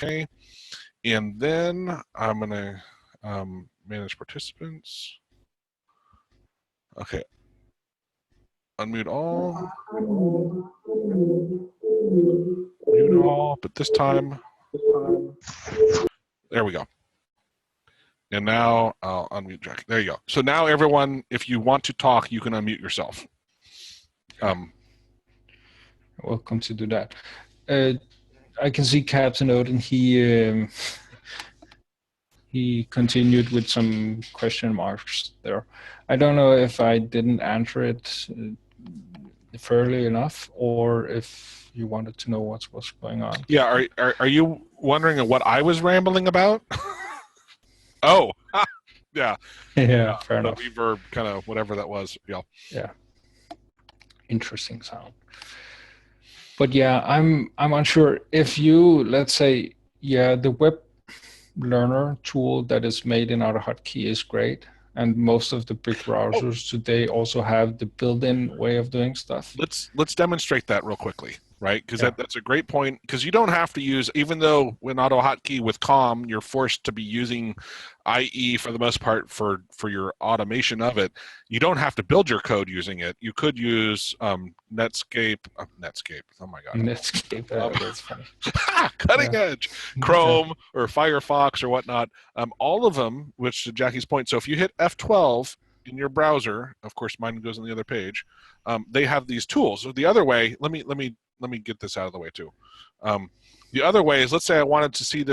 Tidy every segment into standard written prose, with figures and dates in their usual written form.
Okay. And then I'm going to manage participants. Okay. Unmute all. Mute all, but this time, there we go. And now I'll unmute Jack. There you go. So now everyone, if you want to talk, you can unmute yourself. Welcome to do that. I can see Captain Odin. He continued with some question marks there. I don't know if I didn't answer it fairly enough, or if you wanted to know what's going on. Yeah. Are you wondering what I was rambling about? Oh, yeah. Yeah, fair enough. The reverb, kind of whatever that was. Yeah. Yeah. Interesting sound. But yeah, I'm unsure if you, let's say, yeah, the web learner tool that is made in AutoHotkey is great, and most of the big browsers today also have the built-in way of doing stuff. Let's demonstrate that real quickly, right? Because that's a great point. Because you don't have to use, even though when AutoHotkey with COM, you're forced to be using IE for the most part for your automation of it. You don't have to build your code using it. You could use Netscape. Oh my God. Netscape. That's funny. Cutting edge. Chrome or Firefox or whatnot. All of them, which to Jackie's point. So if you hit F12 in your browser, of course mine goes on the other page. They have these tools. So the other way, let me get this out of the way too. The other way is, let's say I wanted to see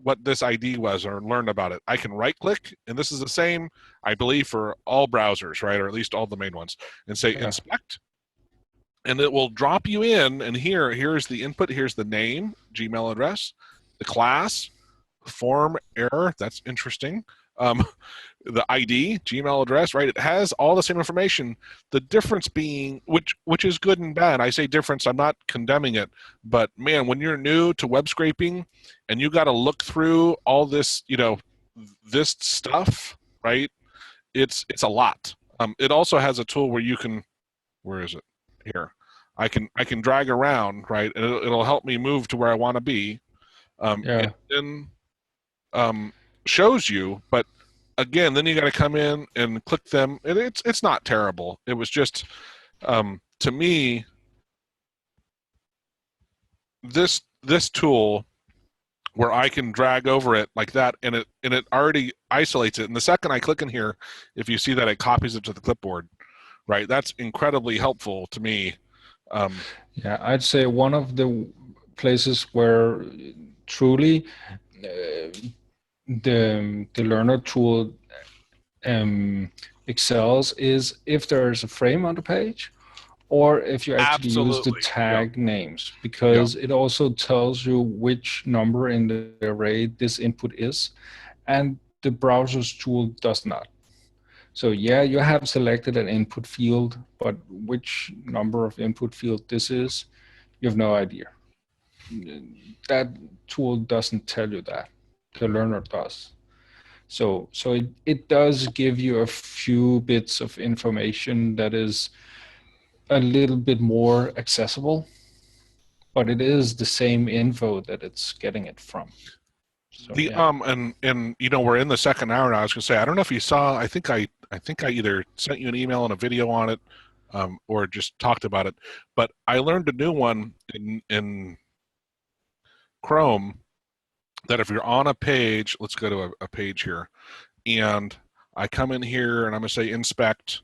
what this ID was or learn about it. I can right click, and this is the same, I believe, for all browsers, right? Or at least all the main ones, and say inspect. And it will drop you in, and here's the input, here's the name, Gmail address, the class, form error, that's interesting. The ID, Gmail address, right? It has all the same information. The difference being, which is good and bad. I say difference, I'm not condemning it, but man, when you're new to web scraping and you got to look through all this, this stuff, right? It's a lot. It also has a tool where you can, where is it? Here. I can drag around, right? And it'll help me move to where I want to be. And then shows you, but again, then you got to come in and click them, and it's not terrible. It was just, to me, this tool where I can drag over it like that, and it already isolates it. And the second I click in here, if you see that, it copies it to the clipboard, right? That's incredibly helpful to me. Yeah, I'd say one of the places where truly the learner tool excels is if there's a frame on the page, or if you actually use the tag names, because it also tells you which number in the array this input is, and the browser's tool does not. So yeah, you have selected an input field, but which number of input field this is, you have no idea. That tool doesn't tell you that. The learner does. So it does give you a few bits of information that is a little bit more accessible, but it is the same info that it's getting it from. So, and we're in the second hour now. I was gonna say, I don't know if you saw, I think I either sent you an email and a video on it, or just talked about it, but I learned a new one in Chrome, that if you're on a page, let's go to a page here, and I come in here and I'm gonna say inspect.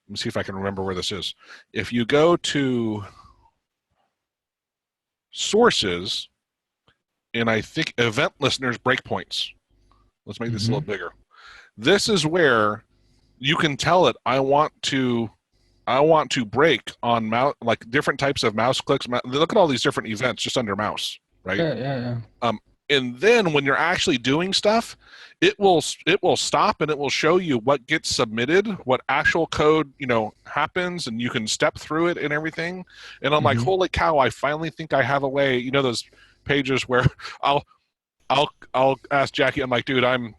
Let me see if I can remember where this is. If you go to sources, and I think event listeners breakpoints. Let's make this a little bigger. This is where you can tell it, I want to break on mouse, like different types of mouse clicks. Look at all these different events just under mouse, right? Yeah. And then when you're actually doing stuff, it will stop and it will show you what gets submitted, what actual code happens, and you can step through it and everything. And I'm like, holy cow! I finally think I have a way. Those pages where I'll ask Jackie. I'm like, dude, I'm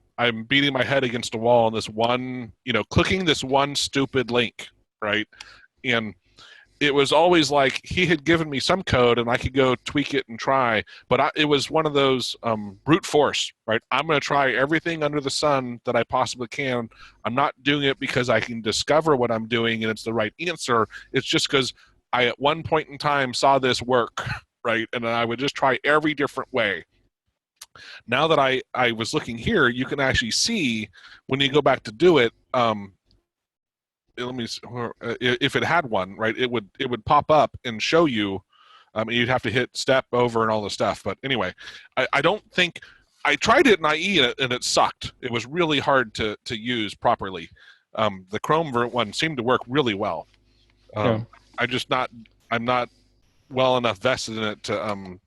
beating my head against a wall on this one, clicking this one stupid link, right? And it was always like he had given me some code and I could go tweak it and try, but it was one of those brute force, right? I'm going to try everything under the sun that I possibly can. I'm not doing it because I can discover what I'm doing and it's the right answer. It's just because I, at one point in time, saw this work, right? And I would just try every different way. Now that I was looking here, you can actually see when you go back to do it, let me if it had one, right, it would pop up and show you. You'd have to hit step over and all the stuff, but anyway, I don't think I tried it in IE and it sucked. It was really hard to use properly. The Chrome one seemed to work really well. Yeah. I'm not well enough vested in it to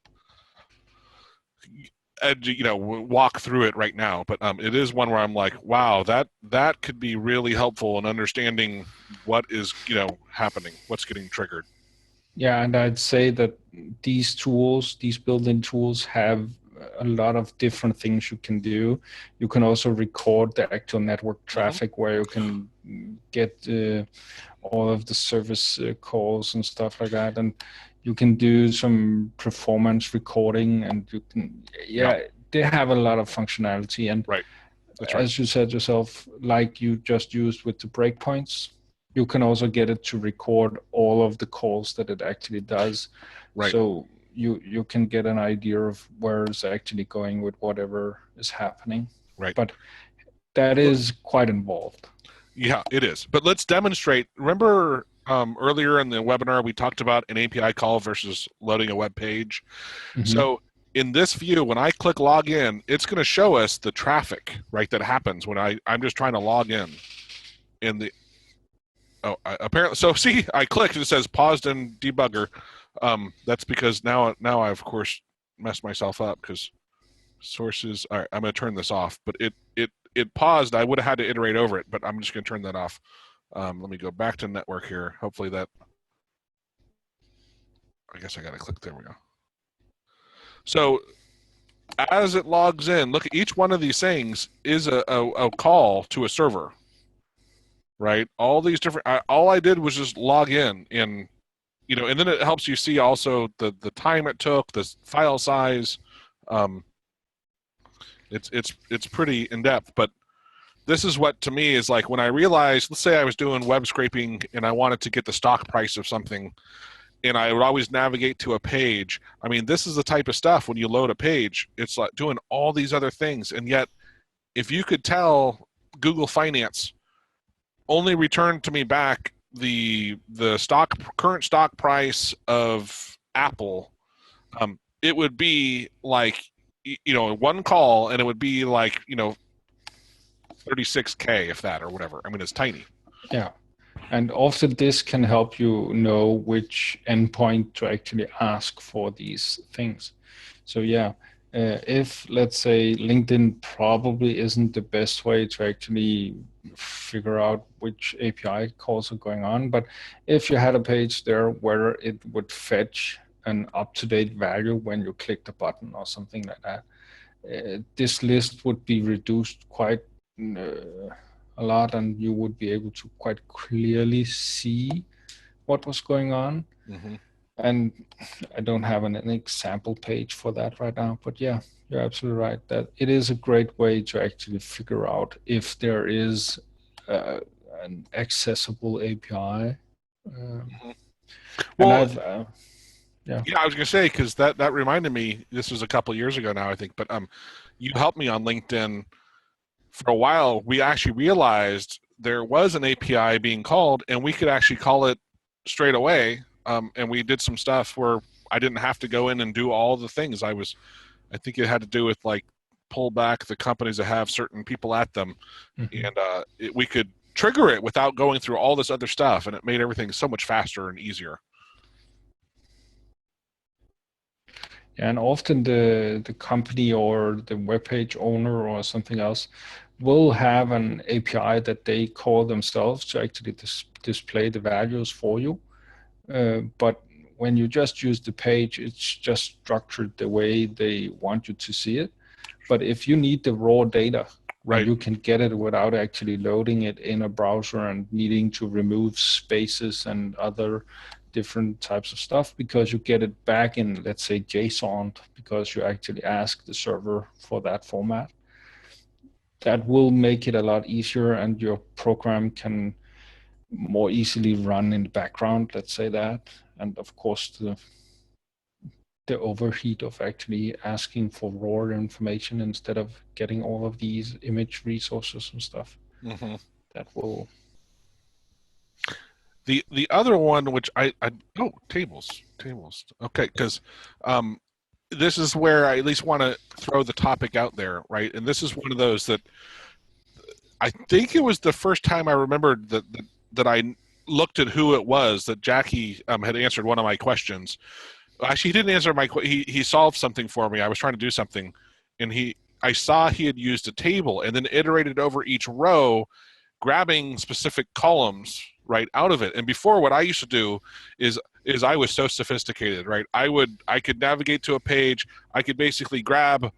walk through it right now, but it is one where I'm like, wow, that could be really helpful in understanding what is happening, what's getting triggered. Yeah, and I'd say that these tools, these built-in tools, have a lot of different things you can do. You can also record the actual network traffic, where you can get all of the service calls and stuff like that, and you can do some performance recording, and you can they have a lot of functionality. And right. That's right. As you said yourself, like you just used with the breakpoints, you can also get it to record all of the calls that it actually does. Right. So you can get an idea of where it's actually going with whatever is happening. Right. But that is quite involved. Yeah, it is. But let's demonstrate. Remember earlier in the webinar, we talked about an API call versus loading a web page. Mm-hmm. So in this view, when I click login, it's going to show us the traffic, right, that happens when I'm just trying to log in. Apparently, so see, I clicked, it says paused in debugger. That's because now I, of course, messed myself up because sources. All right, I'm going to turn this off, but it paused. I would have had to iterate over it, but I'm just going to turn that off. Let me go back to network here. Hopefully that, I guess I got to click, there we go. So as it logs in, look, at each one of these things is a call to a server, right? All these different, all I did was just log in, and then it helps you see also the time it took, the file size. It's pretty in depth, but this is what to me is like when I realized, let's say I was doing web scraping and I wanted to get the stock price of something, and I would always navigate to a page. I mean, this is the type of stuff when you load a page, it's like doing all these other things, and yet if you could tell Google Finance only returned to me back the current stock price of Apple, it would be like one call, and it would be like 36K, if that, or whatever. I mean, it's tiny. Yeah, and often this can help you know which endpoint to actually ask for these things. So yeah, if let's say LinkedIn probably isn't the best way to actually figure out which API calls are going on, but if you had a page there where it would fetch an up-to-date value when you click the button or something like that, this list would be reduced quite a lot, and you would be able to quite clearly see what was going on. Mm-hmm. And I don't have an example page for that right now, but yeah, you're absolutely right that it is a great way to actually figure out if there is an accessible API. Well, yeah, I was going to say, because that reminded me, this was a couple of years ago now, I think, but you helped me on LinkedIn. For a while, we actually realized there was an API being called, and we could actually call it straight away. And we did some stuff where I didn't have to go in and do all the things. I think it had to do with like pull back the companies that have certain people at them, and we could trigger it without going through all this other stuff, and it made everything so much faster and easier. And often the company or the web page owner or something else will have an API that they call themselves to actually display the values for you. But when you just use the page, it's just structured the way they want you to see it. But if you need the raw data, right, you can get it without actually loading it in a browser and needing to remove spaces and other different types of stuff because you get it back in, let's say, JSON, because you actually ask the server for that format. That will make it a lot easier, and your program can more easily run in the background, let's say that. And of course, the overheat of actually asking for raw information instead of getting all of these image resources and stuff. Mm-hmm. That will. The other one, which tables. Okay, because this is where I at least want to throw the topic out there, right? And this is one of those that I think it was the first time I remembered that I looked at who it was that Jackie had answered one of my questions. Actually, he didn't answer my question. He solved something for me. I was trying to do something, and I saw he had used a table and then iterated over each row, grabbing specific columns right out of it. And before, what I used to do is I was so sophisticated, right? I could navigate to a page. I could basically grab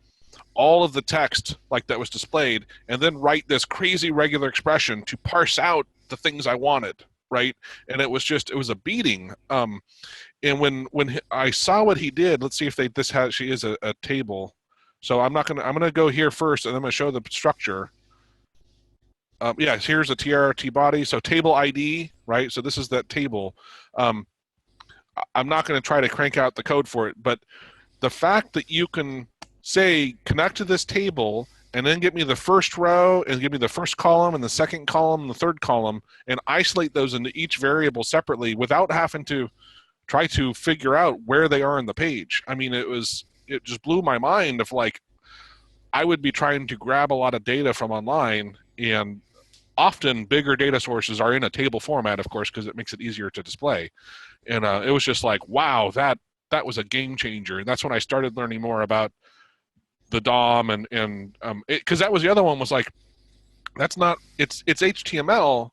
all of the text like that was displayed and then write this crazy regular expression to parse out the things I wanted, right? And it was a beating. And when I saw what he did, let's see if this actually is a table. So I'm gonna go here first, and I'm gonna show the structure. Yeah, here's a TRT body, so table ID, right? So this is that table. I'm not going to try to crank out the code for it, but the fact that you can say connect to this table and then give me the first row and give me the first column and the second column and the third column and isolate those into each variable separately without having to try to figure out where they are in the page. I mean, it just blew my mind of like, I would be trying to grab a lot of data from online, and often bigger data sources are in a table format, of course, because it makes it easier to display. And it was just like, wow, that was a game changer. And that's when I started learning more about the DOM and because that was the other one was like, it's HTML,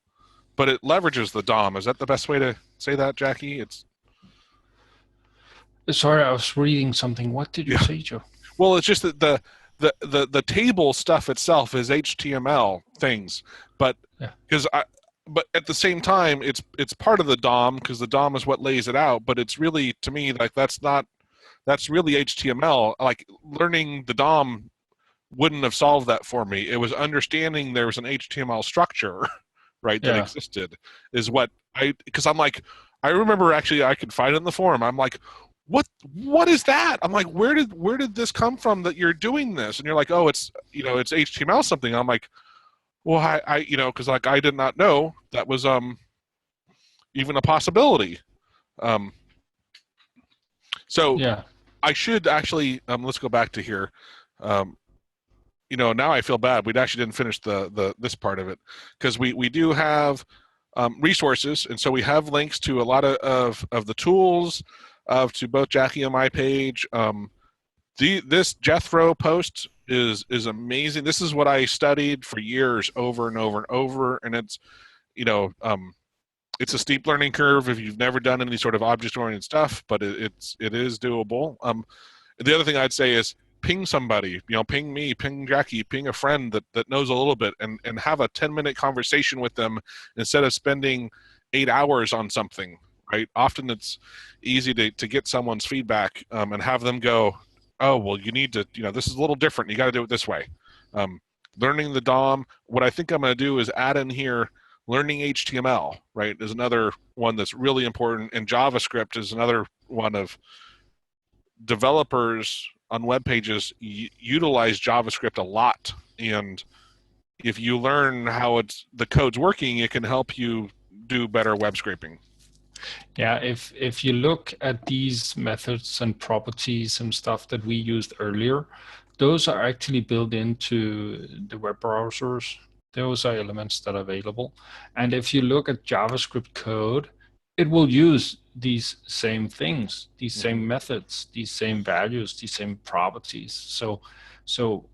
but it leverages the DOM. Is that the best way to say that, Jackie? Sorry, I was reading something. What did you say, Joe? Well, it's just that the table stuff itself is HTML things, but but at the same time, it's part of the DOM because the DOM is what lays it out. But it's really, to me, like that's really HTML. Like learning the DOM wouldn't have solved that for me. It was understanding there was an HTML structure, right, that existed is what because I'm like, I remember actually I could find it in the forum. I'm like, what is that? I'm like, where did this come from that you're doing this? And you're like, oh, it's it's HTML something. I'm like, well, I because like I did not know that was even a possibility. So I should actually let's go back to here. Now I feel bad. We actually didn't finish this part of it because we do have resources, and so we have links to a lot of the tools to both Jackie and my page. This Jethro post is amazing. This is what I studied for years over and over and over, and it's it's a steep learning curve if you've never done any sort of object-oriented stuff, but it is doable. The other thing I'd say is ping somebody, ping me, ping Jackie, ping a friend that knows a little bit, and have a 10-minute conversation with them instead of spending 8 hours on something. Right? Often it's easy to get someone's feedback and have them go, oh, well, you need to, this is a little different. You got to do it this way. Learning the DOM. What I think I'm going to do is add in here learning HTML, right, is another one that's really important. And JavaScript is another one of developers on web pages utilize JavaScript a lot. And if you learn how the code's working, it can help you do better web scraping. Yeah, if you look at these methods and properties and stuff that we used earlier, those are actually built into the web browsers. Those are elements that are available. And if you look at JavaScript code, it will use these same things, these same methods, these same values, these same properties. So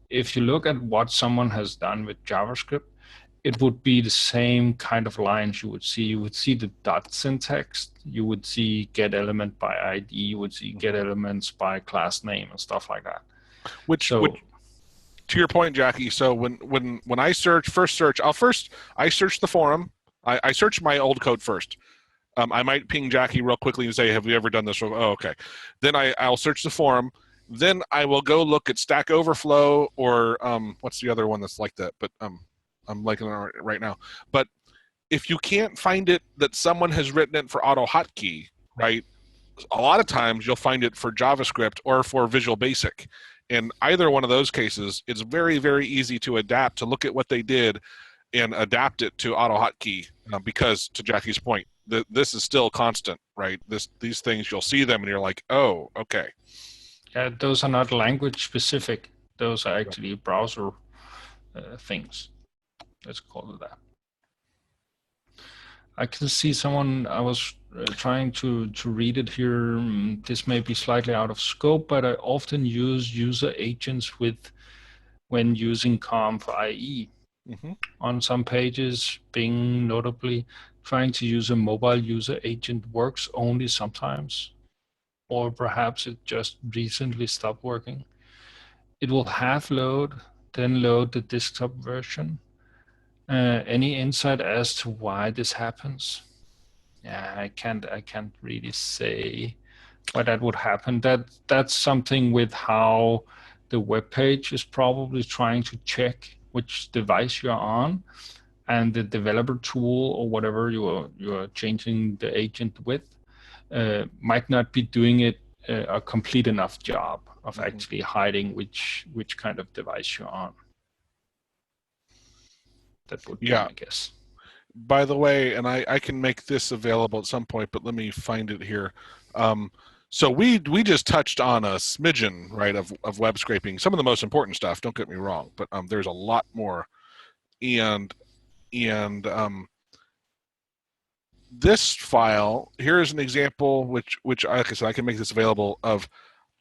if you look at what someone has done with JavaScript, it would be the same kind of lines you would see. You would see the dot syntax. You would see get element by ID. You would see get elements by class name and stuff like that. Which to your point, Jackie. So when I first search, I search the forum. I search my old code first. I might ping Jackie real quickly and say, have you ever done this? Oh, okay. Then I'll search the forum. Then I will go look at Stack Overflow or what's the other one that's like that? But I'm liking it right now. But if you can't find it that someone has written it for AutoHotkey, right? A lot of times you'll find it for JavaScript or for Visual Basic. In either one of those cases, it's very, very easy to adapt, to look at what they did and adapt it to AutoHotkey because, to Jackie's point, this is still constant, right? These things, you'll see them and you're like, oh, okay. Yeah, those are not language specific. Those are actually browser things. Let's call it that. I can see someone, I was trying to read it here. This may be slightly out of scope, but I often use user agents when using conf.ie. Mm-hmm. On some pages, Bing notably, trying to use a mobile user agent works only sometimes, or perhaps it just recently stopped working. It will half load, then load the desktop version. Any insight as to why this happens? Yeah, I can't really say why that would happen. That's something with how the web page is probably trying to check which device you're on, and the developer tool or whatever you're changing the agent with might not be doing it a complete enough job of actually hiding which kind of device you're on. That would be my guess. By the way, and I can make this available at some point, but let me find it here. So we just touched on a smidgen, right, of web scraping. Some of the most important stuff, don't get me wrong, but there's a lot more. And this file, here is an example, which like I said, I can make this available, of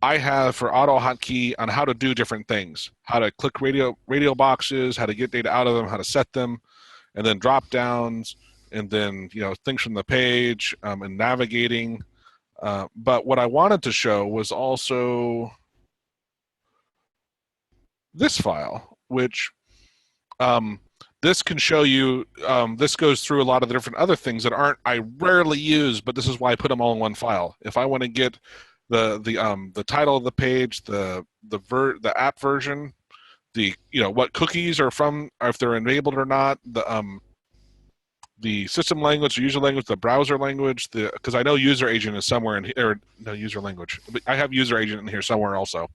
I have for AutoHotkey on how to do different things, how to click radio boxes, how to get data out of them, how to set them, and then drop downs, and then things from the page and navigating. But what I wanted to show was also this file, which this can show you. This goes through a lot of the different other things that I rarely use, but this is why I put them all in one file. If I want to get the title of the page, the app version, what cookies are from, or if they're enabled or not, the system language, the user language, the browser language, because I know user agent is somewhere in here. No, user language, but I have user agent in here somewhere also.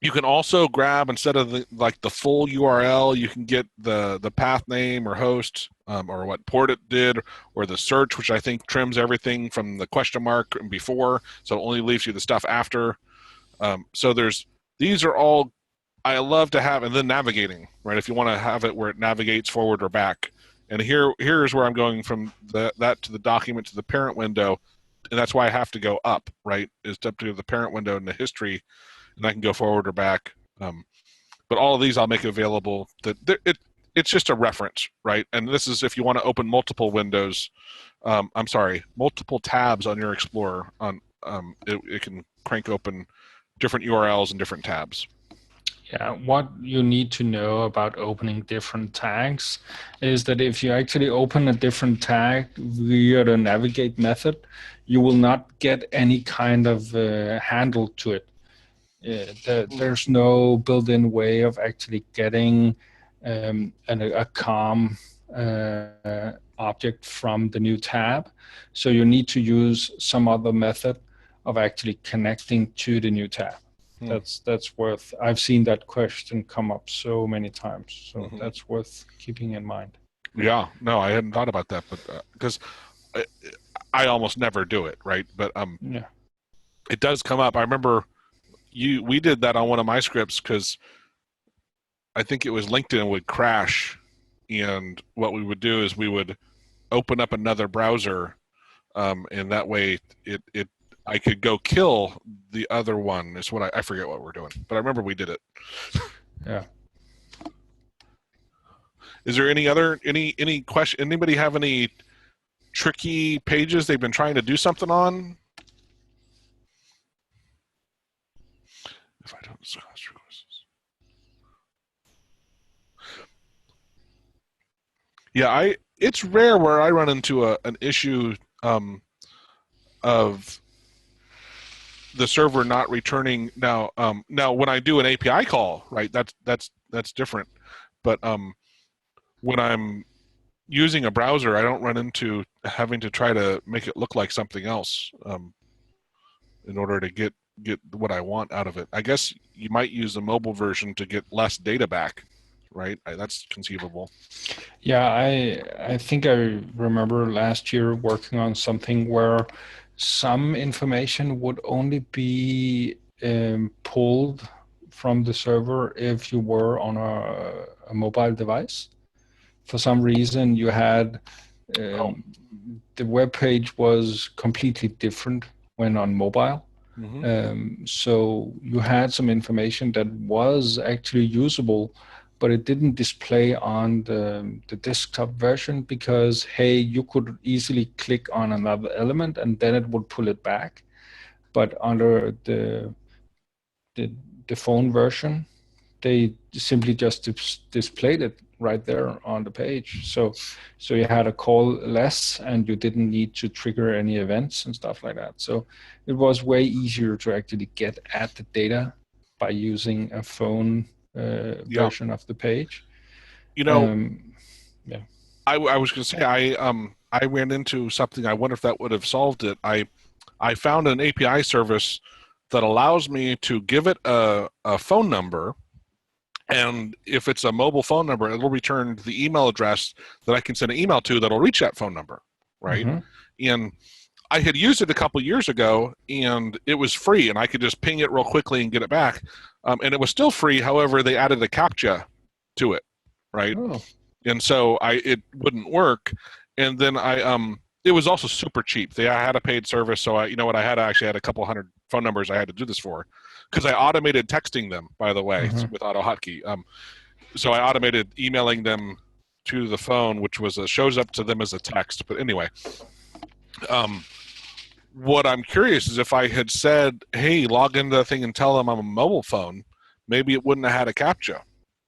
You can also grab, instead of the full URL, you can get the path name or host, or what port it did, or the search, which I think trims everything from the question mark and before, so it only leaves you the stuff after. So these are all I love to have, and then navigating, right? If you want to have it where it navigates forward or back. And here's where I'm going from that to the document to the parent window, and that's why I have to go up, right? Is up to the parent window in the history, and I can go forward or back. But all of these I'll make available. It's just a reference, right? And this is if you want to open multiple windows. Multiple tabs on your Explorer. It can crank open different URLs and different tabs. Yeah, what you need to know about opening different tags is that if you actually open a different tag via the navigate method, you will not get any kind of handle to it. There's no built-in way of actually getting a COM object from the new tab. So you need to use some other method of actually connecting to the new tab. That's worth. I've seen that question come up so many times, so that's worth keeping in mind. Yeah, no, I hadn't thought about that, but because I almost never do it, right? But yeah, it does come up. I remember we did that on one of my scripts because I think it was LinkedIn would crash, and what we would do is we would open up another browser, and that way I could go kill the other one. Is what I forget what we're doing, but I remember we did it. Yeah. Is there any question? Anybody have any tricky pages they've been trying to do something on? If I don't discuss requests. Yeah, it's rare where I run into an issue of the server not returning. Now, now when I do an API call, right, that's different. But when I'm using a browser, I don't run into having to try to make it look like something else in order to get what I want out of it. I guess you might use the mobile version to get less data back, right? That's conceivable. Yeah, I think I remember last year working on something where some information would only be pulled from the server if you were on a mobile device. For some reason, you had the web page was completely different when on mobile. So you had some information that was actually usable, but it didn't display on the desktop version because, hey, you could easily click on another element and then it would pull it back. But under the phone version, they simply just displayed it right there on the page. So you had a call less and you didn't need to trigger any events and stuff like that. So it was way easier to actually get at the data by using a phone version of the page. You know, yeah. I was going to say I ran into something. I wonder if that would have solved it. I found an API service that allows me to give it a phone number, and if it's a mobile phone number, it'll return the email address that I can send an email to that'll reach that phone number, right? And I had used it a couple years ago, and it was free, and I could just ping it real quickly and get it back. And it was still free. However, they added a CAPTCHA to it, right? Oh. And so it wouldn't work. And then it was also super cheap. I had a paid service, so I actually had a couple hundred phone numbers I had to do this for, because I automated texting them, by the way, with AutoHotkey. So I automated emailing them to the phone, which shows up to them as a text. But anyway, what I'm curious is if I had said, "Hey, log into the thing and tell them I'm a mobile phone," maybe it wouldn't have had a CAPTCHA,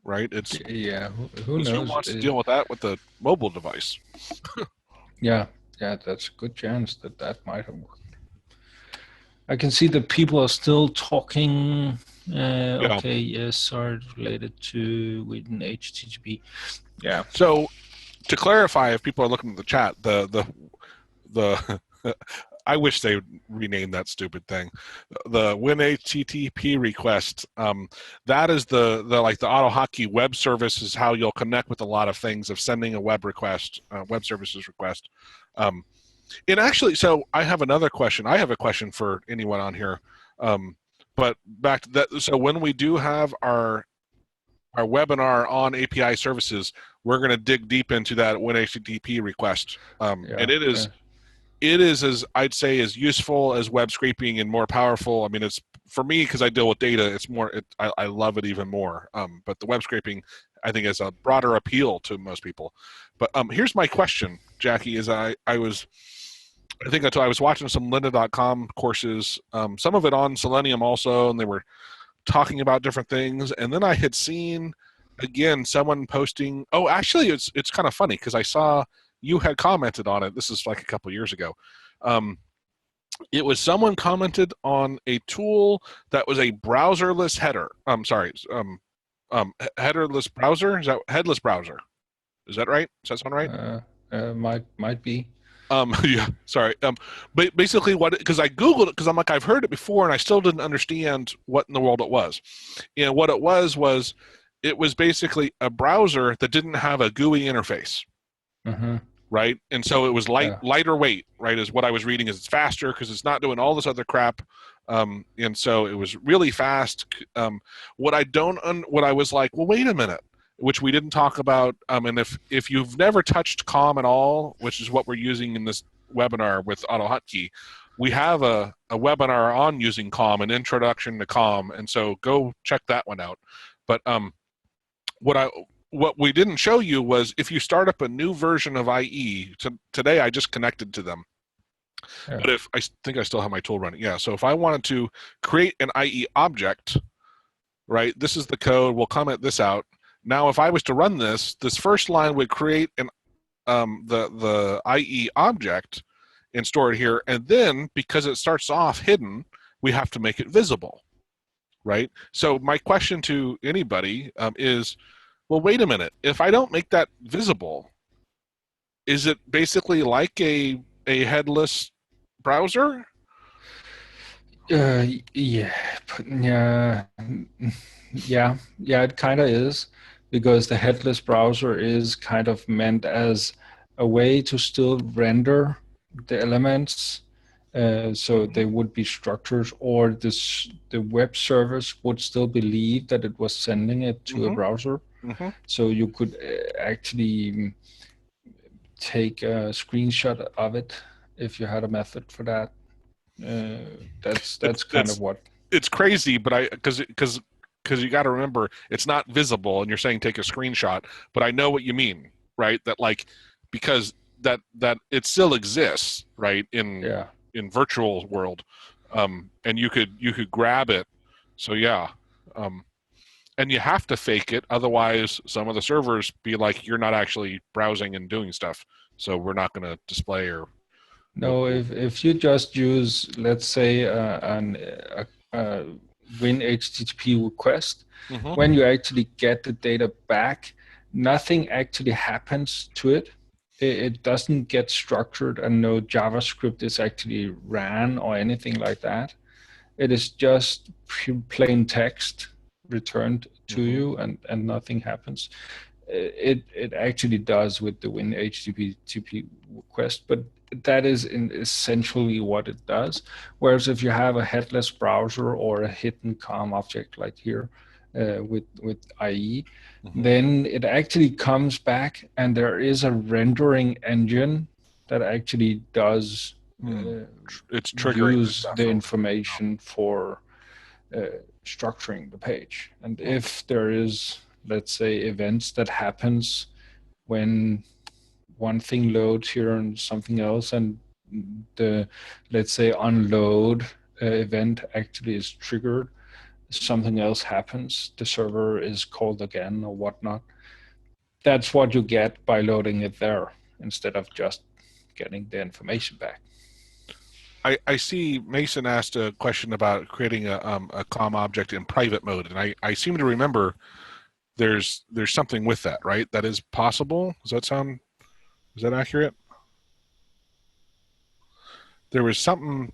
right? It's who knows? Who wants to deal with that with the mobile device? Yeah, that's a good chance that might have worked. I can see that people are still talking. Okay, yes, are related to within HTTP. Yeah. So, to clarify, if people are looking at the chat, the I wish they would rename that stupid thing. The WinHTTP request. That is the AutoHotkey web service is how you'll connect with a lot of things of sending a web request, web services request. And actually, so I have another question. I have a question for anyone on here. But back to that. So when we do have our webinar on API services, we're going to dig deep into that WinHTTP request. And it is as I'd say as useful as web scraping and more powerful. I mean, it's for me because I deal with data. It's more. I love it even more. But the web scraping, I think, has a broader appeal to most people. But here's my question, Jackie: is I was watching some lynda.com courses, some of it on Selenium also, and they were talking about different things. And then I had seen again someone posting. Oh, actually, it's kind of funny because I saw you had commented on it. This is like a couple years ago. It was someone commented on a tool that was a browserless header. Headerless browser. Is that headless browser? Is that right? Does that sound right? Might be. Yeah, sorry. But basically, because I Googled it, because I'm like, I've heard it before, and I still didn't understand what in the world it was. And what it was it was basically a browser that didn't have a GUI interface. Right, and so it was lighter weight. Right, is what I was reading. Is it's faster because it's not doing all this other crap, and so it was really fast. What I was like, well, wait a minute, which we didn't talk about. And if you've never touched COM at all, which is what we're using in this webinar with AutoHotkey, we have a webinar on using COM, an introduction to COM, and so go check that one out. But what we didn't show you was if you start up a new version of IE, today I just connected to them. Yeah. But I think I still have my tool running. Yeah, so if I wanted to create an IE object, right, this is the code, we'll comment this out. Now if I was to run this first line would create the IE object and store it here. And then because it starts off hidden, we have to make it visible, right? So my question to anybody is, well, wait a minute. If I don't make that visible, is it basically like a headless browser? Yeah, yeah, yeah. It kind of is, because the headless browser is kind of meant as a way to still render the elements, so they would be structures, or the web service would still believe that it was sending it to a browser. So you could actually take a screenshot of it if you had a method for that. That's kind of what. It's crazy, but because you got to remember it's not visible, and you're saying take a screenshot, but I know what you mean, right? That like because that it still exists, right, in virtual world, and you could grab it. So yeah, and you have to fake it, otherwise some of the servers be like, you're not actually browsing and doing stuff, so we're not going to display or. No, if you just use, let's say, a Win HTTP request, when you actually get the data back, nothing actually happens to it. It doesn't get structured, and no JavaScript is actually ran or anything like that. It is just plain text returned to you, and nothing happens. It actually does with the Win HTTP request, but that is essentially what it does. Whereas if you have a headless browser or a hidden COM object like here with IE, then it actually comes back, and there is a rendering engine that actually does it's triggering use the information for structuring the page. And if there is, let's say, events that happens when one thing loads here and something else, and the, let's say, unload event actually is triggered, something else happens, the server is called again or whatnot. That's what you get by loading it there instead of just getting the information back. I see Mason asked a question about creating a COM object in private mode, and I seem to remember there's something with that, right? That is possible. Is that accurate? There was something,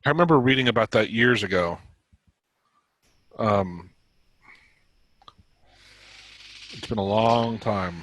I remember reading about that years ago. It's been a long time.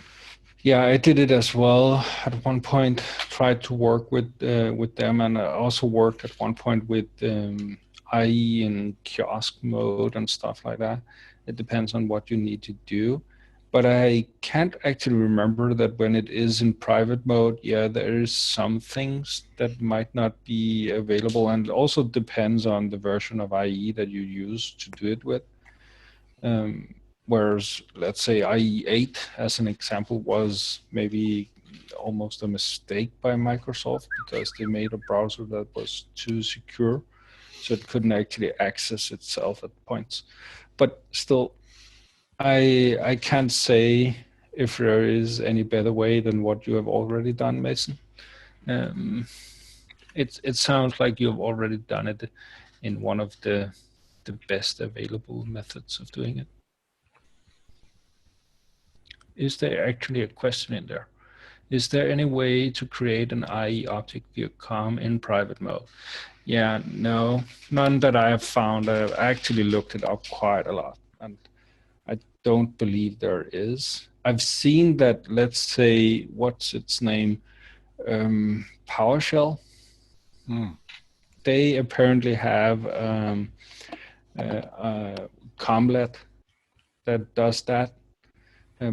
Yeah, I did it as well at one point. Tried to work with them, and I also worked at one point with IE in kiosk mode and stuff like that. It depends on what you need to do, but I can't actually remember that when it is in private mode. Yeah, there is some things that might not be available, and it also depends on the version of IE that you use to do it with. Whereas, let's say, IE8, as an example, was maybe almost a mistake by Microsoft because they made a browser that was too secure, so it couldn't actually access itself at points. But still, I can't say if there is any better way than what you have already done, Mason. It sounds like you've already done it in one of the best available methods of doing it. Is there actually a question in there? Is there any way to create an IE object via COM in private mode? Yeah, no, none that I have found. I've actually looked it up quite a lot, and I don't believe there is. I've seen that, let's say, what's its name? PowerShell. They apparently have a COMlet that does that.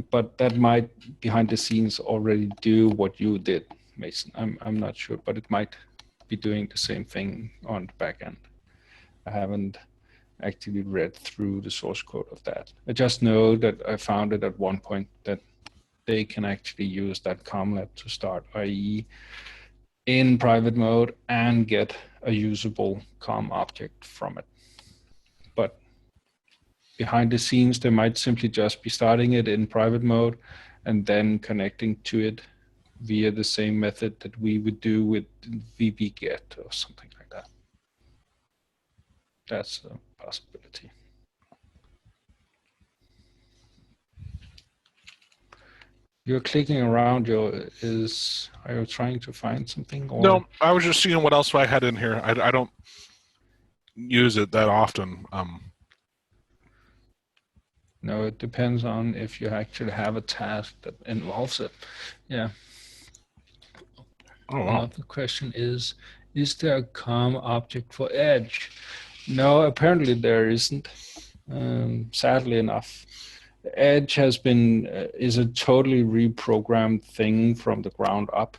But that might, behind the scenes, already do what you did, Mason. I'm not sure, but it might be doing the same thing on the back end. I haven't actually read through the source code of that. I just know that I found it at one point that they can actually use that COMlet to start IE in private mode and get a usable COM object from it. But behind the scenes, they might simply just be starting it in private mode and then connecting to it via the same method that we would do with vbget or something like that. That's a possibility. You're clicking around. Are you trying to find something? Or? No, I was just seeing what else I had in here. I don't use it that often. No, it depends on if you actually have a task that involves it. Yeah. Oh, wow. Another question is there a COM object for Edge? No, apparently there isn't. Sadly enough, Edge has been is a totally reprogrammed thing from the ground up,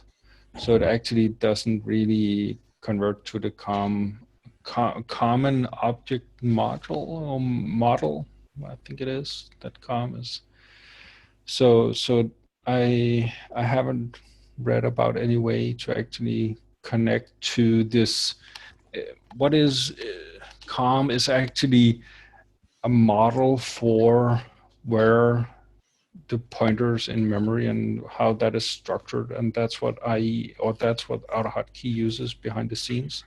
so it actually doesn't really convert to the common object model. I think it is that COM is. So I haven't read about any way to actually connect to this. What is COM is actually a model for where the pointers in memory and how that is structured, and that's what that's what AutoHotkey uses behind the scenes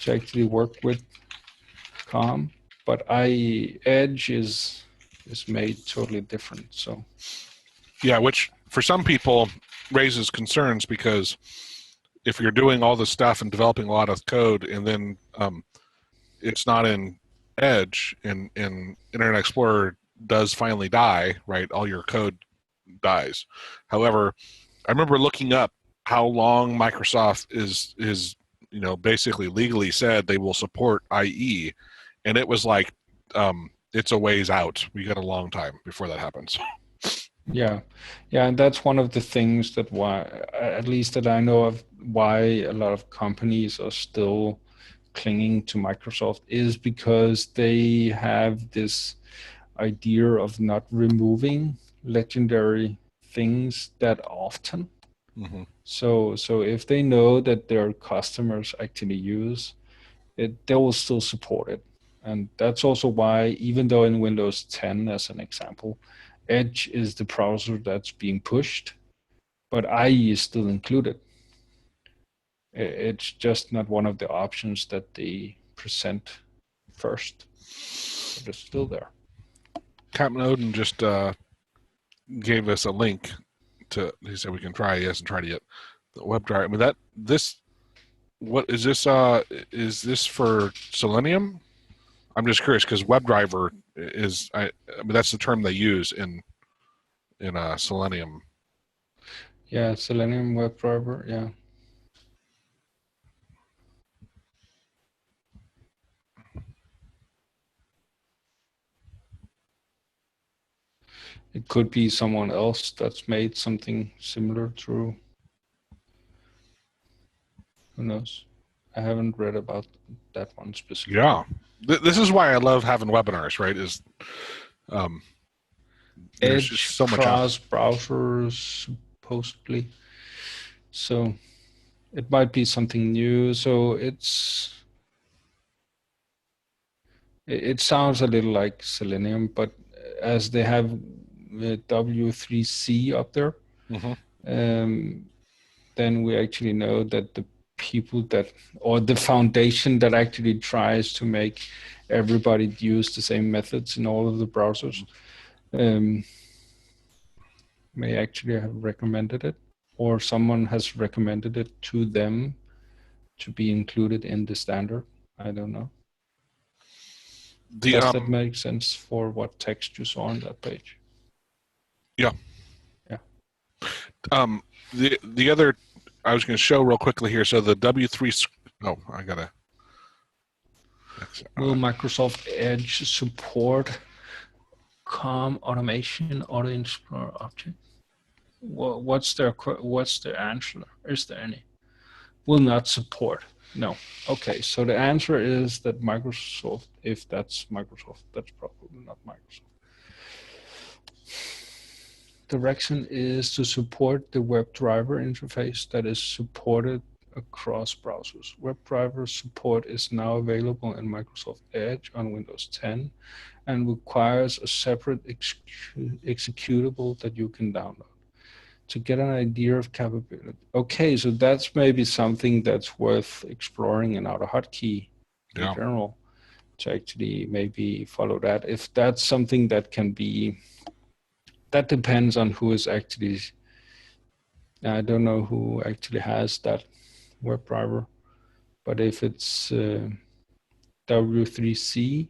to actually work with COM. But Edge is made totally different. So yeah, which for some people raises concerns, because if you're doing all this stuff and developing a lot of code and then it's not in Edge, in Internet Explorer does finally die, right? All your code dies. However, I remember looking up how long Microsoft is basically legally said they will support IE, and it was like it's a ways out. We got a long time before that happens. Yeah, and that's one of the things that why, at least that I know of, why a lot of companies are still clinging to Microsoft, is because they have this idea of not removing legendary things that often. Mm-hmm. So if they know that their customers actually use it, they will still support it. And that's also why, even though in Windows 10, as an example, Edge is the browser that's being pushed, but IE is still included. It's just not one of the options that they present first, but it's still there. Captain Odin just gave us a link to. He said we can try. He hasn't tried it yet. The WebDriver. I mean, what is this? Is this for Selenium? I'm just curious because WebDriver is. I mean, that's the term they use in Selenium. Yeah, Selenium WebDriver. Yeah. It could be someone else that's made something similar to. Who knows? I haven't read about that one specifically. Yeah, this is why I love having webinars. Right? Is there's Edge just so much cross browsers supposedly, so it might be something new. So it sounds a little like Selenium, but as they have W3C up there, then we actually know that the people or the foundation that actually tries to make everybody use the same methods in all of the browsers may actually have recommended it, or someone has recommended it to them to be included in the standard. I don't know. Does that make sense for what text you saw on that page? Yeah. Yeah. The other I was going to show real quickly here. So the W3. Oh, I gotta. Will Microsoft Edge support COM automation auto explorer object? What's their answer? Is there any? Will not support. No. Okay, so the answer is that Microsoft, if that's Microsoft, that's probably not Microsoft. Direction is to support the WebDriver interface that is supported across browsers. WebDriver support is now available in Microsoft Edge on Windows 10 and requires a separate executable that you can download. to get an idea of capability. Okay, so that's maybe something that's worth exploring in AutoHotkey in general, to actually maybe follow that. If that's something that can be, that depends on who is actually, I don't know who actually has that web driver, but if it's W3C,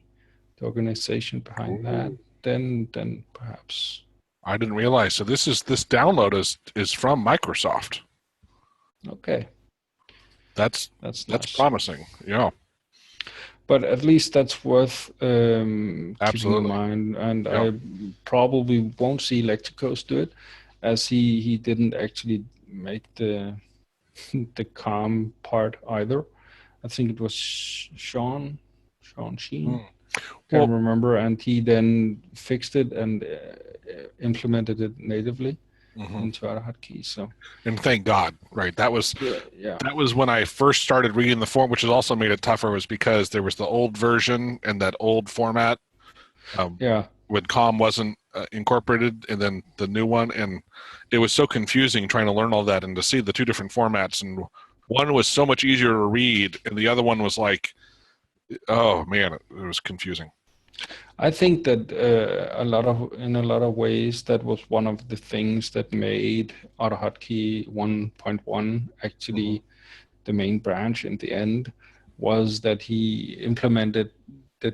the organization behind that, then perhaps. I didn't realize. So this download is from Microsoft. Okay. That's nice. promising. Yeah. But at least that's worth keeping in mind. And yeah. I probably won't see Lexicos do it, as he didn't actually make the COM part either. I think it was Sean Sheen. Can't remember, and he then fixed it and implemented it natively into AutoHotkey. So, and thank God, right? That was that was when I first started reading the form, which has also made it tougher, was because there was the old version and that old format. When COM wasn't incorporated, and then the new one, and it was so confusing trying to learn all that and to see the two different formats, and one was so much easier to read, and the other one was like, oh man, it was confusing. I think that in a lot of ways, that was one of the things that made AutoHotkey 1.1 actually the main branch in the end, was that he implemented the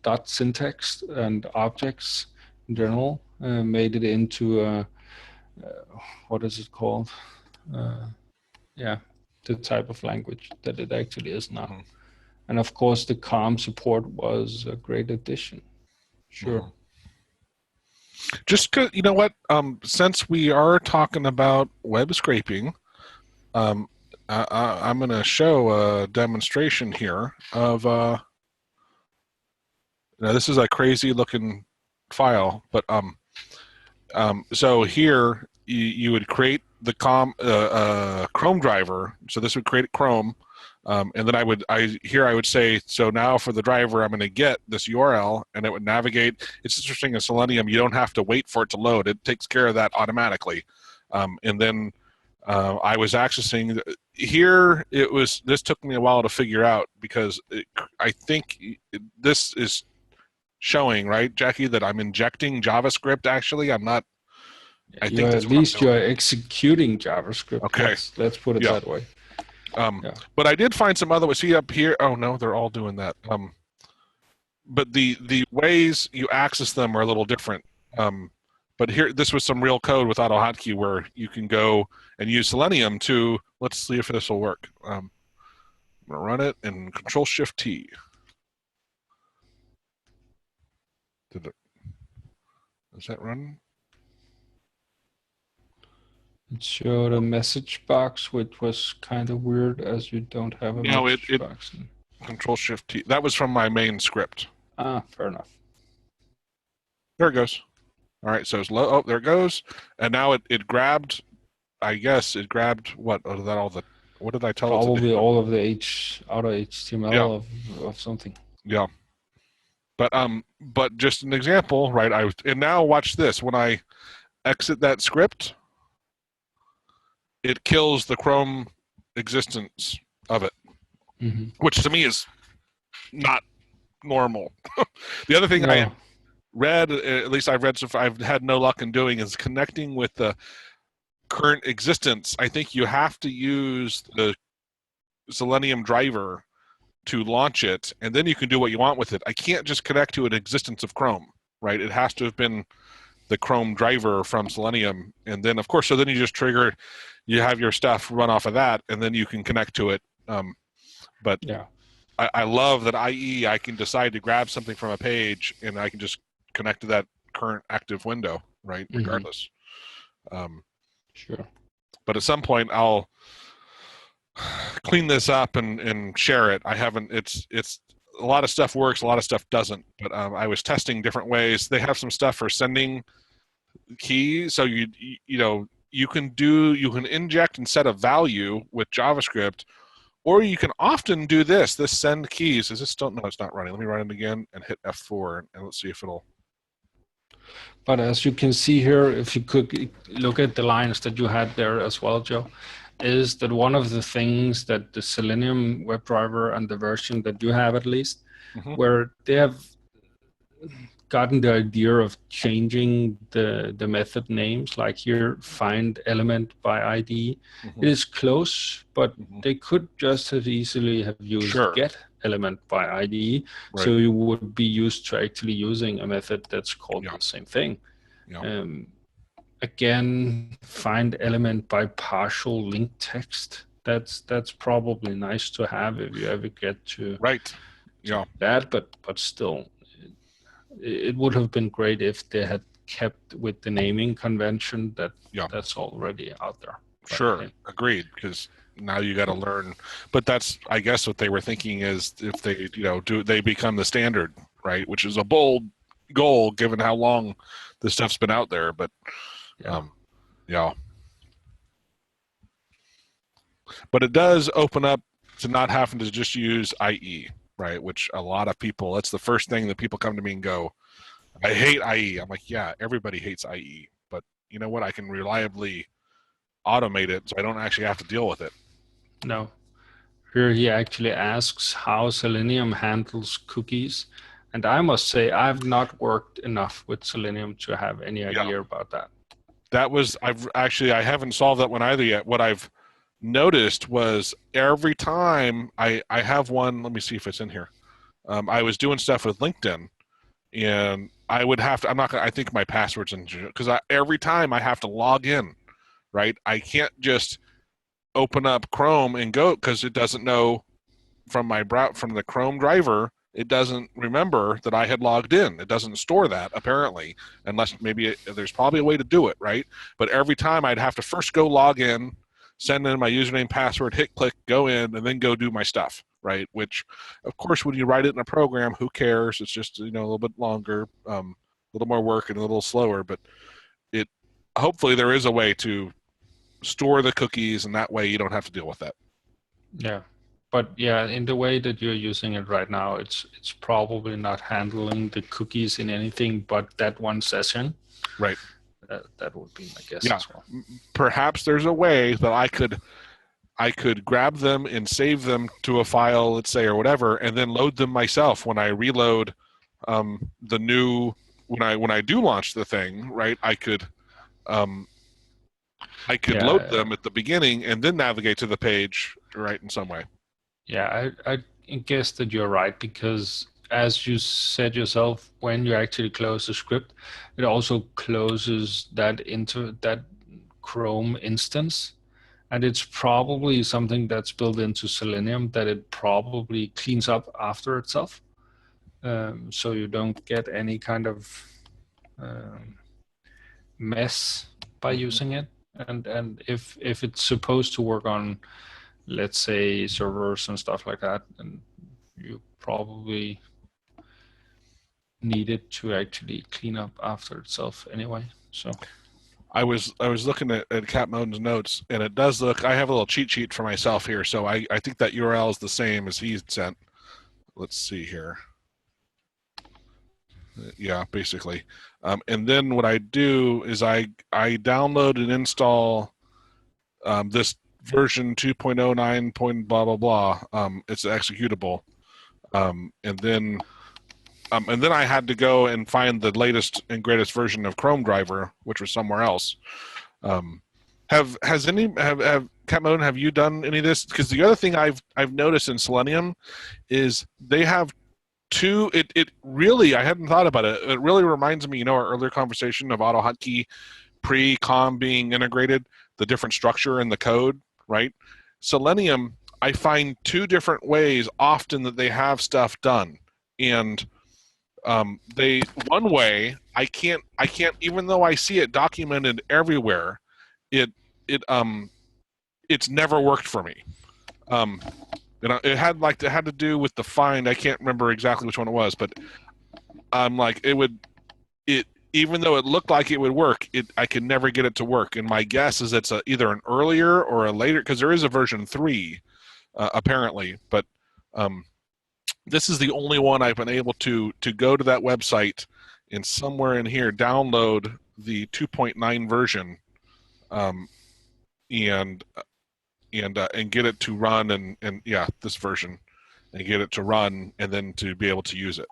dot syntax and objects in general, made it into what is it called? The type of language that it actually is now. And of course, the COM support was a great addition. Sure. Just you know what? Since we are talking about web scraping, I'm going to show a demonstration here of. Now this is a crazy looking file, but so here you would create the Chrome driver. So this would create Chrome. And then I would say, so now for the driver, I'm going to get this URL, and it would navigate. It's interesting in Selenium, you don't have to wait for it to load. It takes care of that automatically. And then I was accessing here. This took me a while to figure out, because I think this is showing, right, Jackie, that I'm injecting JavaScript. Actually, I'm not. I think at least you're executing JavaScript. Okay, let's put it that way. But I did find some other ways. See up here? Oh no, they're all doing that. But the ways you access them are a little different. But here, this was some real code with AutoHotkey where you can go and use Selenium to. Let's see if this will work. I'm gonna run it and Control-Shift-T. Is that running? It showed a message box, which was kind of weird, as you don't have a message box. Control-Shift-T. That was from my main script. Fair enough. There it goes. All right, so it's low. Oh, there it goes. And now it grabbed. I guess it grabbed what? Oh, that all the. What did I tell it? Probably all of the auto HTML of something. Yeah. But just an example, right? And now watch this. When I exit that script, it kills the Chrome existence of it, which to me is not normal. The other thing I read, at least I've read so far, I've had no luck in doing, is connecting with the current existence. I think you have to use the Selenium driver to launch it, and then you can do what you want with it. I can't just connect to an existence of Chrome, right? It has to have been the Chrome driver from Selenium, and then of course, so then you just trigger, you have your stuff run off of that, and then you can connect to it. But I love that I can decide to grab something from a page, and I can just connect to that current active window, right? Regardless. Sure. But at some point, I'll clean this up and share it. I haven't. It's a lot of stuff works, a lot of stuff doesn't. But I was testing different ways. They have some stuff for sending keys, so you can inject and set a value with JavaScript, or you can often do this send keys. Is this still? No, it's not running. Let me run it again and hit F4, and let's see if it'll. But as you can see here, if you could look at the lines that you had there as well, Joe, is that one of the things that the Selenium WebDriver and the version that you have at least, where they have gotten the idea of changing the method names, like here, find element by ID. It is close, but they could just as easily have used get element by ID. Right. So you would be used to actually using a method that's called the same thing. Again, find element by partial link text. That's probably nice to have if you ever get to that, but still, it would have been great if they had kept with the naming convention that's already out there. Sure, agreed. Because now you got to learn, but that's, I guess, what they were thinking is if they, they become the standard, right? Which is a bold goal given how long this stuff's been out there. But but it does open up to not having to just use IE, right? Which a lot of people, that's the first thing that people come to me and go, I hate IE. I'm like, yeah, everybody hates IE, but you know what? I can reliably automate it, so I don't actually have to deal with it. No. Here he actually asks how Selenium handles cookies. And I must say, I've not worked enough with Selenium to have any idea about that. That was, I haven't solved that one either yet. What I've noticed was every time I have one, let me see if it's in here. I was doing stuff with LinkedIn, and I would have to, I think my password's in, because every time I have to log in, right? I can't just open up Chrome and go, because it doesn't know from the Chrome driver, it doesn't remember that I had logged in. It doesn't store that, apparently, unless maybe there's probably a way to do it, right? But every time I'd have to first go log in, send in my username, password, hit click, go in, and then go do my stuff, right? Which, of course, when you write it in a program, who cares? It's just, a little bit longer, a little more work and a little slower, but hopefully there is a way to store the cookies, and that way you don't have to deal with that. Yeah. But yeah, in the way that you're using it right now, it's probably not handling the cookies in anything but that one session. Right. That would be my guess as well. Perhaps there's a way that I could grab them and save them to a file, let's say, or whatever, and then load them myself when I reload the new, when I do launch the thing, right? I could load them at the beginning and then navigate to the page, right, in some way. Yeah, I guess that you're right, because as you said yourself, when you actually close the script, it also closes that into that Chrome instance. And it's probably something that's built into Selenium that it probably cleans up after itself. So you don't get any kind of mess by using it. And if it's supposed to work on, let's say, servers and stuff like that, and you probably need it to actually clean up after itself anyway. So I was looking at Cat Moden's notes, and it does look, I have a little cheat sheet for myself here, so I think that URL is the same as he sent. Let's see here. Yeah, basically. And then what I do is I download and install this version 2.09 point blah blah blah. It's executable, and then I had to go and find the latest and greatest version of Chrome driver, which was somewhere else. Have Cat Moden, have you done any of this? Because the other thing I've noticed in Selenium is they have two. It really, I hadn't thought about it. It really reminds me, our earlier conversation of AutoHotkey pre-com being integrated, the different structure in the code, right? Selenium, I find two different ways often that they have stuff done, and one way I can't even though I see it documented everywhere, it's never worked for me. It had to do with the find. I can't remember exactly which one it was, but even though it looked like it would work, I could never get it to work. And my guess is it's either an earlier or a later, because there is a version 3 apparently, but this is the only one I've been able to go to that website and somewhere in here download the 2.9 version, and get it to run, and yeah, this version, and get it to run, and then to be able to use it.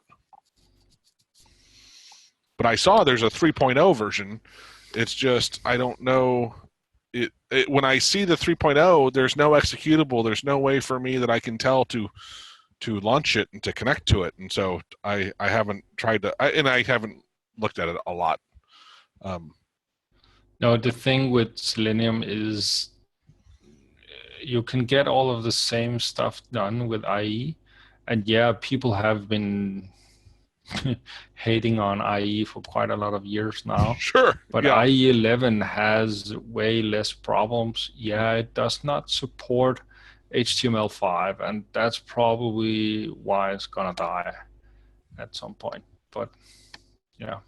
But I saw there's a 3.0 version. It's just I don't know. When I see the 3.0, there's no executable. There's no way for me that I can tell to launch it and to connect to it. And so I haven't tried to, and I haven't looked at it a lot. No, the thing with Selenium is you can get all of the same stuff done with IE. And yeah, people have been hating on IE for quite a lot of years now. Sure. But yeah. IE 11 has way less problems. Yeah, it does not support HTML5, and that's probably why it's gonna die at some point. But yeah.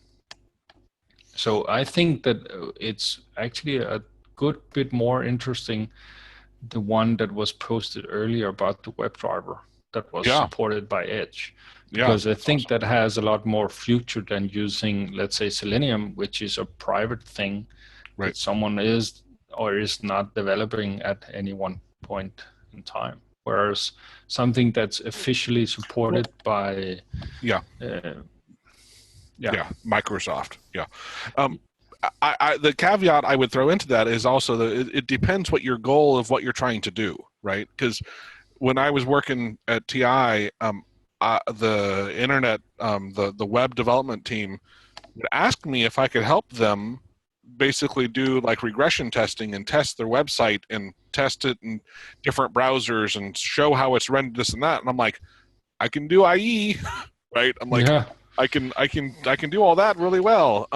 So I think that it's actually a good bit more interesting, the one that was posted earlier about the WebDriver that was supported by Edge. Because I think awesome. That has a lot more future than using, let's say, Selenium, which is a private thing that someone is or is not developing at any one point in time. Whereas something that's officially supported by Microsoft. Yeah. The caveat I would throw into that is also that it depends what your goal of what you're trying to do, right? Because when I was working at TI, the internet, the web development team would ask me if I could help them basically do like regression testing and test their website and test it in different browsers and show how it's rendered this and that. And I'm like, I can do IE, right? I'm like, I can do all that really well.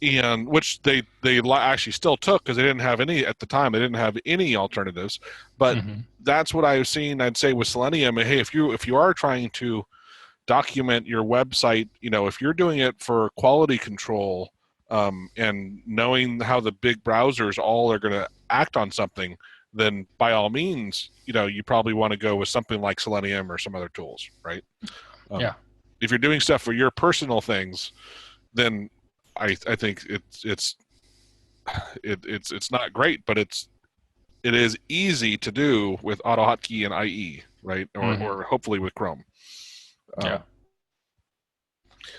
And which they actually still took because they didn't have any at the time. They didn't have any alternatives. But that's what I was seeing. I'd say with Selenium, hey, if you are trying to document your website, if you're doing it for quality control, and knowing how the big browsers all are going to act on something, then by all means, you probably want to go with something like Selenium or some other tools, right? If you're doing stuff for your personal things, then I think it's not great, but it is easy to do with AutoHotkey and IE, right? Or hopefully with Chrome.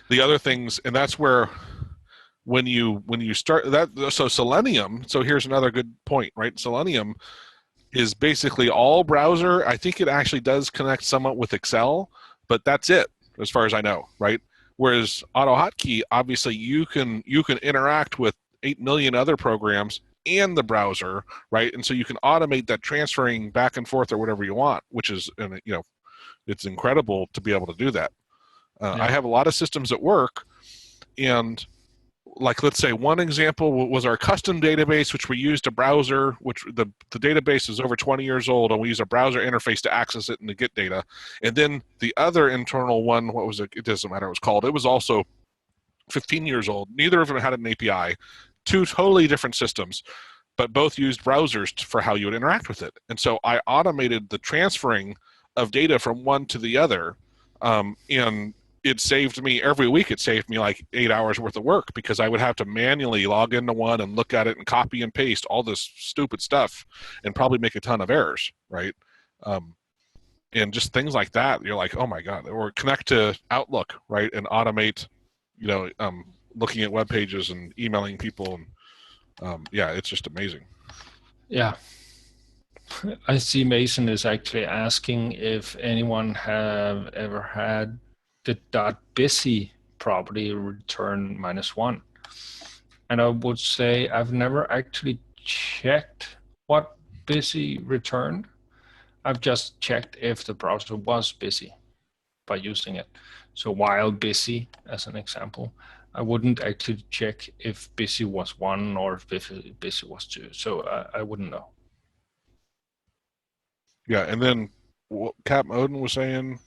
The other things, and that's where when you start that, so Selenium. So here's another good point, right? Selenium is basically all browser. I think it actually does connect somewhat with Excel, but that's it as far as I know, right? Whereas AutoHotkey, obviously, you can interact with 8 million other programs and the browser, right? And so you can automate that transferring back and forth or whatever you want, which is, it's incredible to be able to do that. I have a lot of systems at work, and like, let's say one example was our custom database, which we used a browser, which the database is over 20 years old, and we use a browser interface to access it and to get data. And then the other internal one, what was it? It doesn't matter what it was called. It was also 15 years old. Neither of them had an API. Two totally different systems, but both used browsers for how you would interact with it. And so I automated the transferring of data from one to the other, and it saved me every week. It saved me like 8 hours worth of work because I would have to manually log into one and look at it and copy and paste all this stupid stuff and probably make a ton of errors, right? And just things like that. You're like, oh my God. Or connect to Outlook, right? And automate, looking at web pages and emailing people. And it's just amazing. Yeah. I see Mason is actually asking if anyone have ever had the .busy property return -1. And I would say I've never actually checked what busy returned. I've just checked if the browser was busy by using it. So while busy, as an example, I wouldn't actually check if busy was 1 or if busy was 2. So I wouldn't know. Yeah, and then Cap Odin was saying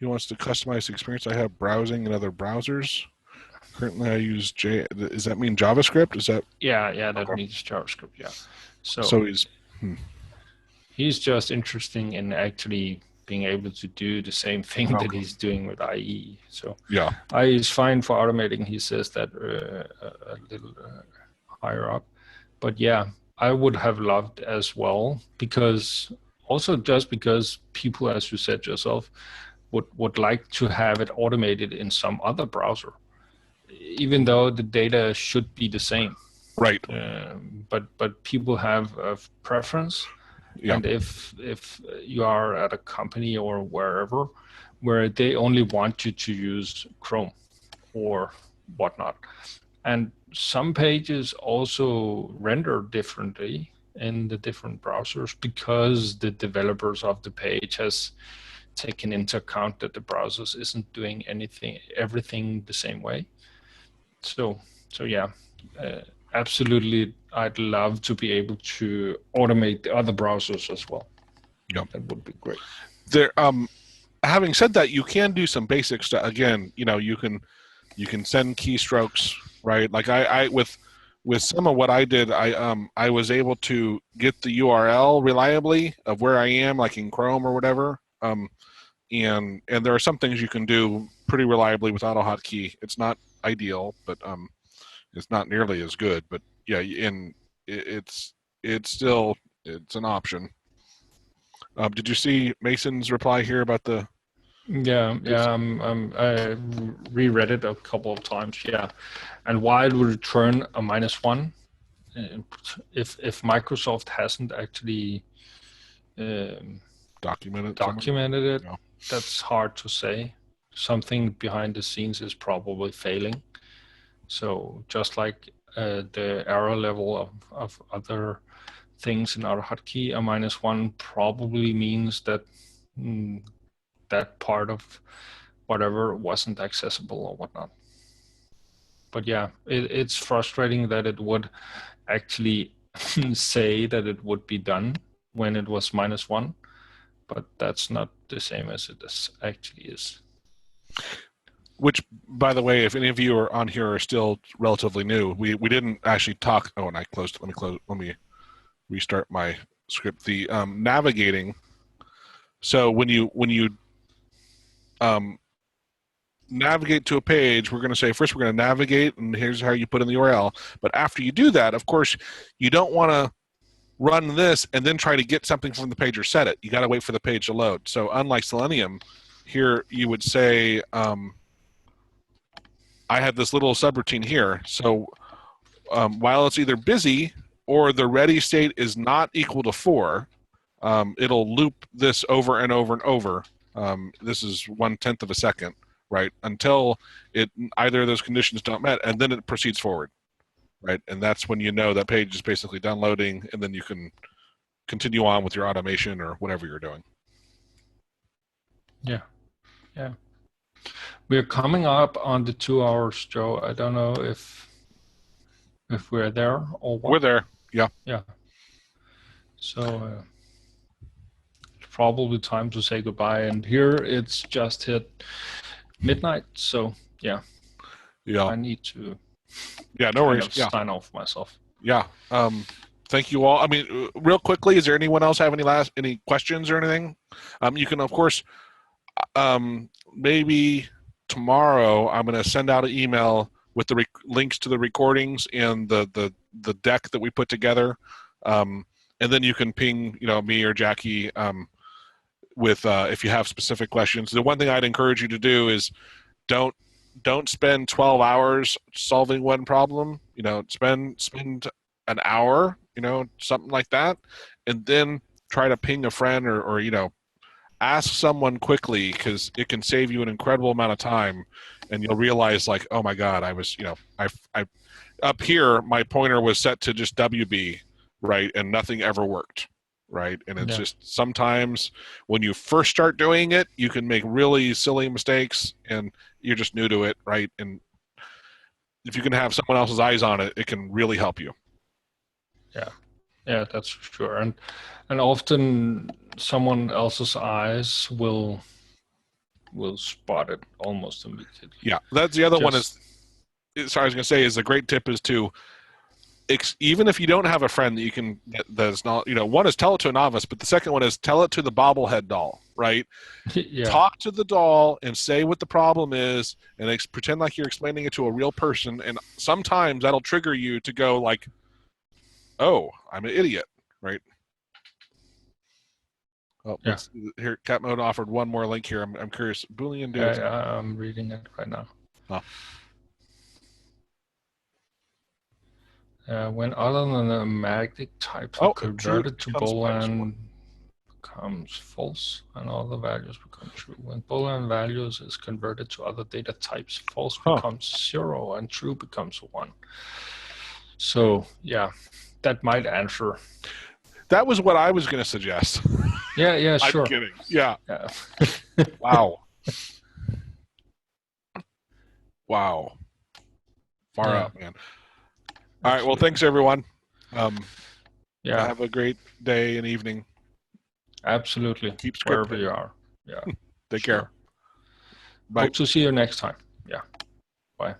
he wants to customize the experience. I have browsing in other browsers. Currently, I use Does that mean JavaScript? Is that? Yeah, that means JavaScript. Yeah. So he's just interested in actually being able to do the same thing that he's doing with IE. So yeah, IE is fine for automating. He says that a little higher up. But yeah, I would have loved as well, because also just because people, as you said yourself, would like to have it automated in some other browser, even though the data should be the same. right. But people have a preference, Yeah, and if you are at a company or wherever where they only want you to use Chrome or whatnot, and some pages also render differently in the different browsers because the developers of the page has taken into account that the browsers isn't doing everything the same way. So yeah, absolutely, I'd love to be able to automate the other browsers as well. yeah. That would be great. There, having said that, you can do some basic stuff. Again, you can send keystrokes, right? Like I with some of what I did, I was able to get the URL reliably of where I am, like in Chrome or whatever. And there are some things you can do pretty reliably with AutoHotkey. It's not ideal, but it's not nearly as good. But yeah, and it's still an option. Did you see Mason's reply here about the? Yeah. I reread it a couple of times. Yeah, and why it would return a -1 if Microsoft hasn't actually documented it. No. That's hard to say. Something behind the scenes is probably failing. So just like the error level of other things in AutoHotkey, a -1 probably means that that part of whatever wasn't accessible or whatnot. But yeah, it's frustrating that it would actually say that it would be done when it was -1, but that's not the same as it actually is. Which, by the way, if any of you are on here are still relatively new, we didn't actually talk. Oh, and I closed. Let me restart my script. The navigating. So when you navigate to a page, we're going to say first we're going to navigate, and here's how you put in the URL. But after you do that, of course, you don't want to run this and then try to get something from the page or set it. You got to wait for the page to load. So unlike Selenium, here you would say, I had this little subroutine here. So while it's either busy or the ready state is not equal to 4, it'll loop this over and over and over. This is 1/10 of a second, right? Until either of those conditions don't met, and then it proceeds forward, right? And that's when you know that page is basically done loading, and then you can continue on with your automation or whatever you're doing. Yeah. We're coming up on the 2 hours, Joe. I don't know if we're there or what. We're there. Yeah. So probably time to say goodbye. And here it's just hit midnight. So yeah. I need to. Yeah. No worries. Sign off myself. Yeah. Thank you all. I mean, real quickly, is there anyone else have any questions or anything? You can, of course, maybe tomorrow I'm going to send out an email with the links to the recordings and the deck that we put together, and then you can ping me or Jackie with if you have specific questions. The one thing I'd encourage you to do is don't spend 12 hours solving one problem. Spend an hour, something like that, and then try to ping a friend or ask someone quickly, because it can save you an incredible amount of time, and you'll realize, like, oh my God, I was, I up here, my pointer was set to just WB, right, and nothing ever worked, right, and it's just sometimes when you first start doing it, you can make really silly mistakes, and you're just new to it, right, and if you can have someone else's eyes on it, it can really help you. Yeah, that's for sure, and often someone else's eyes will spot it almost immediately. Yeah, that's the other one. Sorry, I was going to say, is a great tip is to, even if you don't have a friend that you can that's not, one is tell it to a novice, but the second one is tell it to the bobblehead doll, right? Yeah. Talk to the doll and say what the problem is, and pretend like you're explaining it to a real person, and sometimes that'll trigger you to go like, oh, I'm an idiot, right? Oh, yeah. Here, Cat Mode offered one more link here. I'm curious. Boolean do. I'm reading it right now. Oh. When other than the magnetic types are converted to Boolean, becomes false, and all the values become true. When Boolean values is converted to other data types, false becomes 0 and true becomes 1. So yeah, that might answer. That was what I was going to suggest. Yeah, sure. I'm kidding. Yeah. Wow. Wow. Far out, man. All right. Well, thanks everyone. Have a great day and evening. Absolutely. Keep scripting. Wherever you are. Yeah. Take care. Bye. Hope to see you next time. Yeah. Bye.